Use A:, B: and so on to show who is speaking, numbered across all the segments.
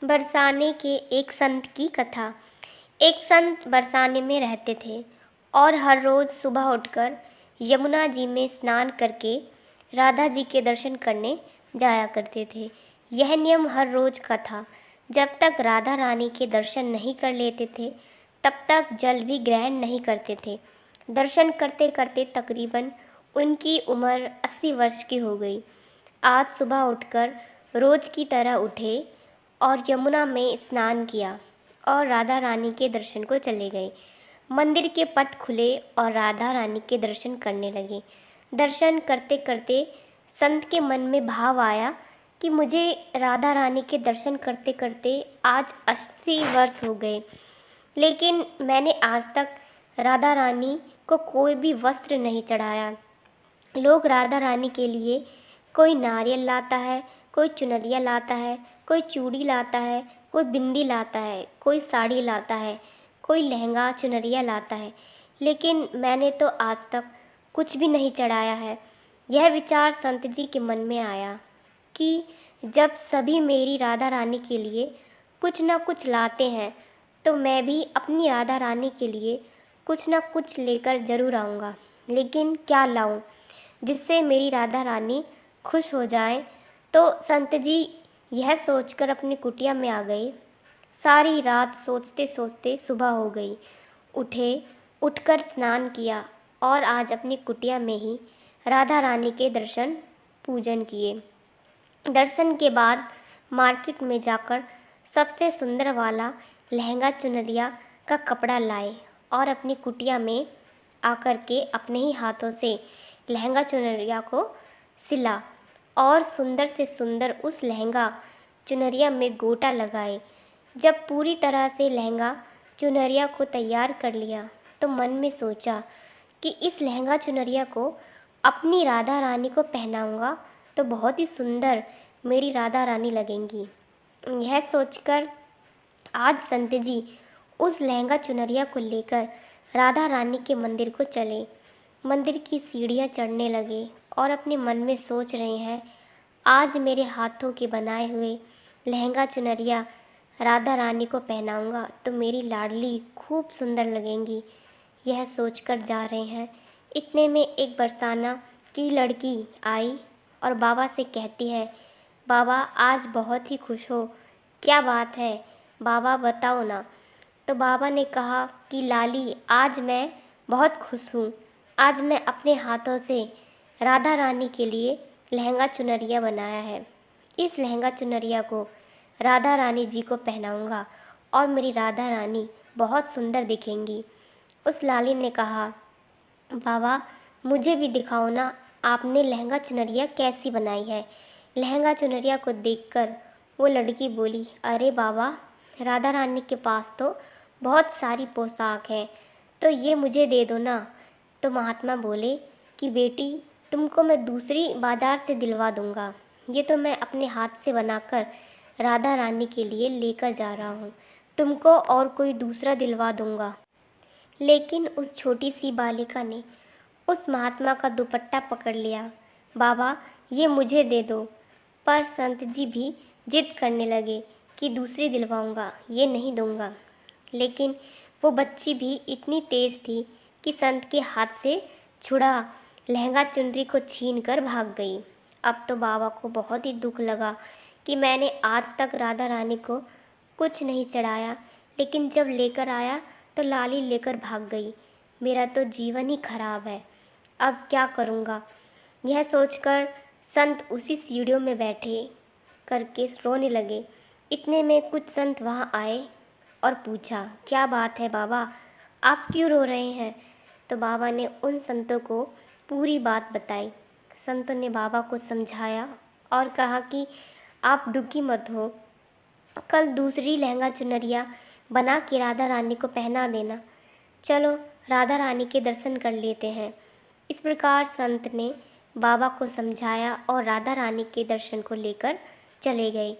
A: बरसाने के एक संत की कथा। एक संत बरसाने में रहते थे और हर रोज़ सुबह उठकर यमुना जी में स्नान करके राधा जी के दर्शन करने जाया करते थे। यह नियम हर रोज़ का था। जब तक राधा रानी के दर्शन नहीं कर लेते थे तब तक जल भी ग्रहण नहीं करते थे। दर्शन करते करते तकरीबन उनकी उम्र 80 वर्ष की हो गई। आज सुबह उठकर रोज़ की तरह उठे और यमुना में स्नान किया और राधा रानी के दर्शन को चले गए। मंदिर के पट खुले और राधा रानी के दर्शन करने लगे। दर्शन करते करते संत के मन में भाव आया कि मुझे राधा रानी के दर्शन करते करते आज 80 वर्ष हो गए, लेकिन मैंने आज तक राधा रानी को कोई भी वस्त्र नहीं चढ़ाया। लोग राधा रानी के लिए कोई नारियल लाता है, कोई चुनरिया लाता है, कोई चूड़ी लाता है, कोई बिंदी लाता है, कोई साड़ी लाता है, कोई लहंगा चुनरिया लाता है, लेकिन मैंने तो आज तक कुछ भी नहीं चढ़ाया है। यह विचार संत जी के मन में आया कि जब सभी मेरी राधा रानी के लिए कुछ न कुछ लाते हैं तो मैं भी अपनी राधा रानी के लिए कुछ न कुछ लेकर ज़रूर आऊँगा, लेकिन क्या लाऊं जिससे मेरी राधा रानी खुश हो जाए। तो संत जी यह सोचकर अपनी कुटिया में आ गए। सारी रात सोचते सोचते सुबह हो गई। उठकर स्नान किया और आज अपनी कुटिया में ही राधा रानी के दर्शन पूजन किए। दर्शन के बाद मार्केट में जाकर सबसे सुंदर वाला लहंगा चुनरिया का कपड़ा लाए और अपनी कुटिया में आकर के अपने ही हाथों से लहंगा चुनरिया को सिला और सुंदर से सुंदर उस लहंगा चुनरिया में गोटा लगाए। जब पूरी तरह से लहंगा चुनरिया को तैयार कर लिया तो मन में सोचा कि इस लहंगा चुनरिया को अपनी राधा रानी को पहनाऊंगा तो बहुत ही सुंदर मेरी राधा रानी लगेंगी। यह सोचकर आज संत जी उस लहंगा चुनरिया को लेकर राधा रानी के मंदिर को चले। मंदिर की सीढ़ियाँ चढ़ने लगे और अपने मन में सोच रहे हैं, आज मेरे हाथों के बनाए हुए लहंगा चुनरिया राधा रानी को पहनाऊंगा तो मेरी लाडली खूब सुंदर लगेंगी। यह सोचकर जा रहे हैं, इतने में एक बरसाना की लड़की आई और बाबा से कहती है, बाबा आज बहुत ही खुश हो, क्या बात है बाबा बताओ ना। तो बाबा ने कहा कि लाली आज मैं बहुत खुश हूँ। आज मैं अपने हाथों से राधा रानी के लिए लहंगा चुनरिया बनाया है। इस लहंगा चुनरिया को राधा रानी जी को पहनाऊंगा और मेरी राधा रानी बहुत सुंदर दिखेंगी। उस लाली ने कहा, बाबा मुझे भी दिखाओ ना, आपने लहंगा चुनरिया कैसी बनाई है। लहंगा चुनरिया को देखकर वो लड़की बोली, अरे बाबा राधा रानी के पास तो बहुत सारी पोशाक है, तो ये मुझे दे दो ना। तो महात्मा बोले कि बेटी तुमको मैं दूसरी बाज़ार से दिलवा दूंगा, ये तो मैं अपने हाथ से बनाकर राधा रानी के लिए लेकर जा रहा हूँ, तुमको और कोई दूसरा दिलवा दूंगा। लेकिन उस छोटी सी बालिका ने उस महात्मा का दुपट्टा पकड़ लिया, बाबा ये मुझे दे दो। पर संत जी भी जिद करने लगे कि दूसरी दिलवाऊंगा, ये नहीं दूंगा। लेकिन वो बच्ची भी इतनी तेज़ थी कि संत के हाथ से छुड़ा लहंगा चुनरी को छीन कर भाग गई। अब तो बाबा को बहुत ही दुख लगा कि मैंने आज तक राधा रानी को कुछ नहीं चढ़ाया, लेकिन जब लेकर आया तो लाली लेकर भाग गई। मेरा तो जीवन ही खराब है, अब क्या करूँगा। यह सोचकर संत उसी सीढ़ियों में बैठे करके रोने लगे। इतने में कुछ संत वहाँ आए और पूछा, क्या बात है बाबा, आप क्यों रो रहे हैं। तो बाबा ने उन संतों को पूरी बात बताई। संतों ने बाबा को समझाया और कहा कि आप दुखी मत हो, कल दूसरी लहंगा चुनरिया बना के राधा रानी को पहना देना। चलो राधा रानी के दर्शन कर लेते हैं। इस प्रकार संत ने बाबा को समझाया और राधा रानी के दर्शन को लेकर चले गए।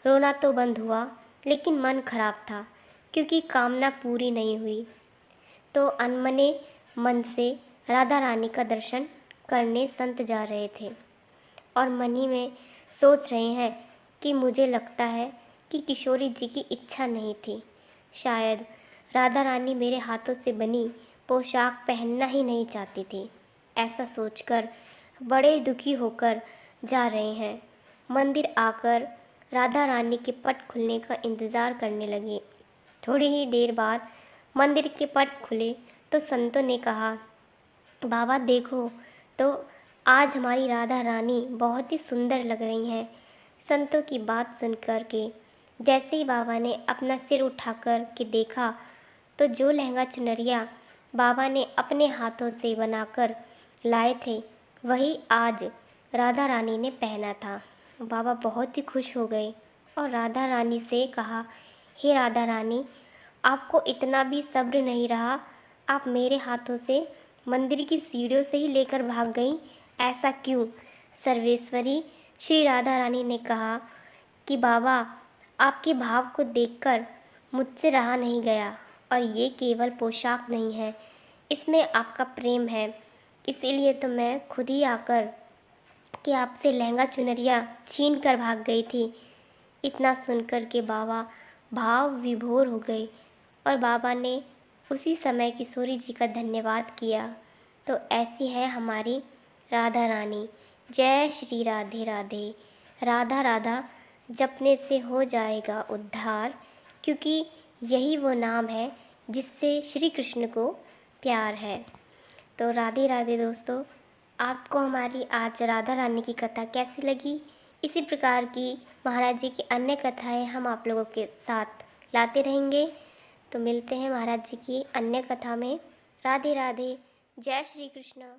A: रोना तो बंद हुआ, लेकिन मन खराब था क्योंकि कामना पूरी नहीं हुई। तो अनमने मन से राधा रानी का दर्शन करने संत जा रहे थे और मन ही में सोच रहे हैं कि मुझे लगता है कि किशोरी जी की इच्छा नहीं थी। शायद राधा रानी मेरे हाथों से बनी पोशाक पहनना ही नहीं चाहती थी। ऐसा सोचकर बड़े दुखी होकर जा रहे हैं। मंदिर आकर राधा रानी के पट खुलने का इंतज़ार करने लगे। थोड़ी ही देर बाद मंदिर के पट खुले तो संतों ने कहा, बाबा देखो तो आज हमारी राधा रानी बहुत ही सुंदर लग रही हैं। संतों की बात सुनकर के जैसे ही बाबा ने अपना सिर उठाकर के देखा तो जो लहंगा चुनरिया बाबा ने अपने हाथों से बनाकर लाए थे वही आज राधा रानी ने पहना था। बाबा बहुत ही खुश हो गए और राधा रानी से कहा, हे राधा रानी, आपको इतना भी सब्र नहीं रहा, आप मेरे हाथों से मंदिर की सीढ़ियों से ही लेकर भाग गईं, ऐसा क्यों? सर्वेश्वरी श्री राधा रानी ने कहा कि बाबा, आपके भाव को देखकर मुझसे रहा नहीं गया और ये केवल पोशाक नहीं है, इसमें आपका प्रेम है, इसीलिए तो मैं खुद ही आकर कि आपसे लहंगा चुनरिया छीन कर भाग गई थी। इतना सुनकर के बाबा भाव विभोर हो गए और बाबा ने उसी समय किशोरी जी का धन्यवाद किया। तो ऐसी है हमारी राधा रानी। जय श्री राधे राधे। राधा राधा जपने से हो जाएगा उद्धार, क्योंकि यही वो नाम है जिससे श्री कृष्ण को प्यार है। तो राधे राधे दोस्तों, आपको हमारी आज राधा रानी की कथा कैसी लगी? इसी प्रकार की महाराज जी की अन्य कथाएं हम आप लोगों के साथ लाते रहेंगे। तो मिलते हैं महाराज जी की अन्य कथा में। राधे राधे। जय श्री कृष्ण।